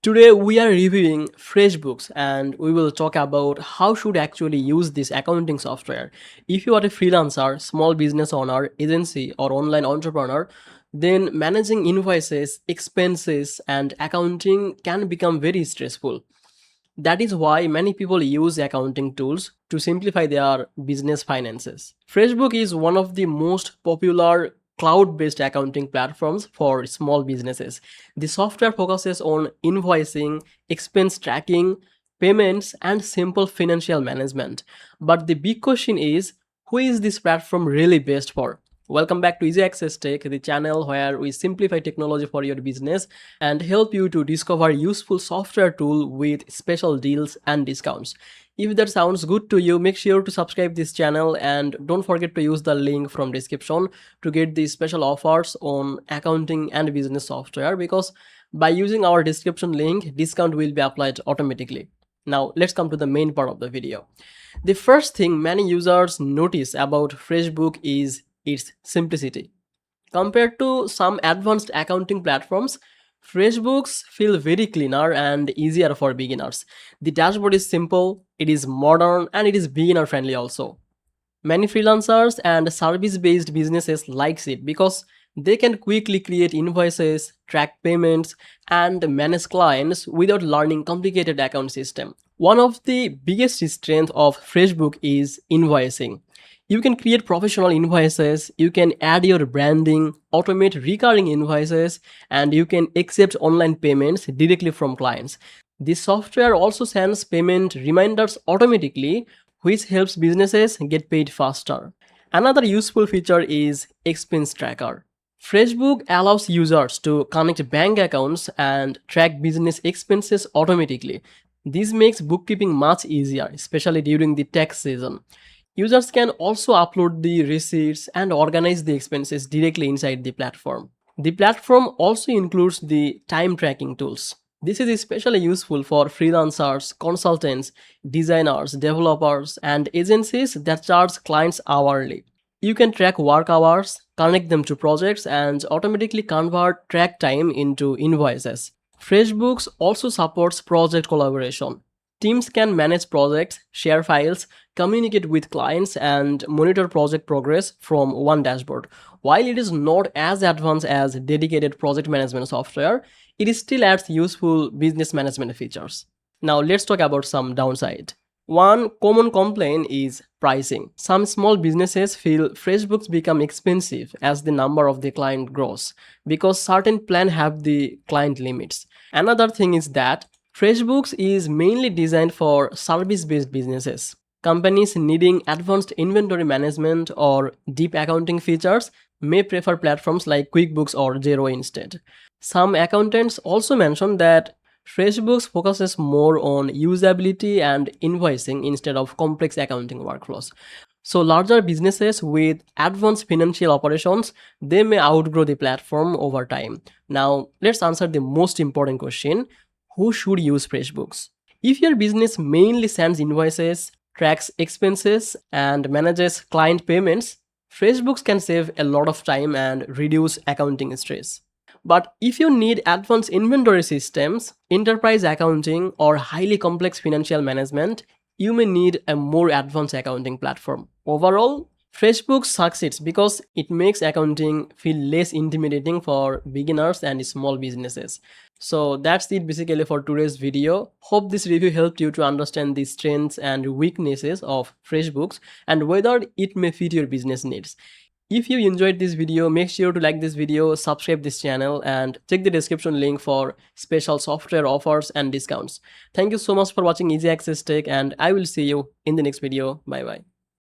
Today we are reviewing FreshBooks and we will talk about how should actually use this accounting software. If you are a freelancer, small business owner, agency or online entrepreneur, then managing invoices, expenses and accounting can become very stressful. That is why many people use accounting tools to simplify their business finances. FreshBook is one of the most popular cloud based accounting platforms for small businesses. The software focuses on invoicing, expense tracking, payments, and simple financial management. But the big question is, who is this platform really best for? Welcome back to Easy Access Tech, the channel where we simplify technology for your business and help you to discover useful software tool with special deals and discounts. If that sounds good to you, make sure to subscribe this channel and don't forget to use the link from description to get the special offers on accounting and business software, because by using our description link, discount will be applied automatically. Now let's come to the main part of the video. The first thing many users notice about FreshBook is its simplicity. Compared to some advanced accounting platforms, FreshBooks feel very cleaner and easier for beginners. The dashboard is simple, it is modern, and it is beginner friendly also. Many freelancers and service-based businesses likes it because they can quickly create invoices, track payments, and manage clients without learning complicated account system. One of the biggest strengths of FreshBook is invoicing. You can create professional invoices, you can add your branding, automate recurring invoices, and you can accept online payments directly from clients. This software also sends payment reminders automatically, which helps businesses get paid faster. Another useful feature is expense tracker. FreshBook allows users to connect bank accounts and track business expenses automatically. This makes bookkeeping much easier, especially during the tax season. Users can also upload the receipts and organize the expenses directly inside the platform. The platform also includes the time tracking tools. This is especially useful for freelancers, consultants, designers, developers, and agencies that charge clients hourly. You can track work hours, connect them to projects, and automatically convert track time into invoices. FreshBooks also supports project collaboration. Teams can manage projects, share files, communicate with clients, and monitor project progress from one dashboard. While it is not as advanced as dedicated project management software, it still adds useful business management features. Now let's talk about some downside. One common complaint is pricing. Some small businesses feel FreshBooks become expensive as the number of the client grows because certain plans have the client limits. Another thing is that FreshBooks is mainly designed for service-based businesses. Companies needing advanced inventory management or deep accounting features may prefer platforms like QuickBooks or Xero instead. Some accountants also mention that FreshBooks focuses more on usability and invoicing instead of complex accounting workflows. So larger businesses with advanced financial operations, they may outgrow the platform over time. Now, let's answer the most important question. Who should use FreshBooks? If your business mainly sends invoices, tracks expenses, and manages client payments, FreshBooks can save a lot of time and reduce accounting stress. But if you need advanced inventory systems, enterprise accounting, or highly complex financial management, you may need a more advanced accounting platform. Overall, FreshBooks succeeds because it makes accounting feel less intimidating for beginners and small businesses. So that's it basically for today's video. Hope this review helped you to understand the strengths and weaknesses of FreshBooks and whether it may fit your business needs. If you enjoyed this video, make sure to like this video, subscribe this channel, and check the description link for special software offers and discounts. Thank you so much for watching Easy Access Tech, and I will see you in the next video. Bye bye.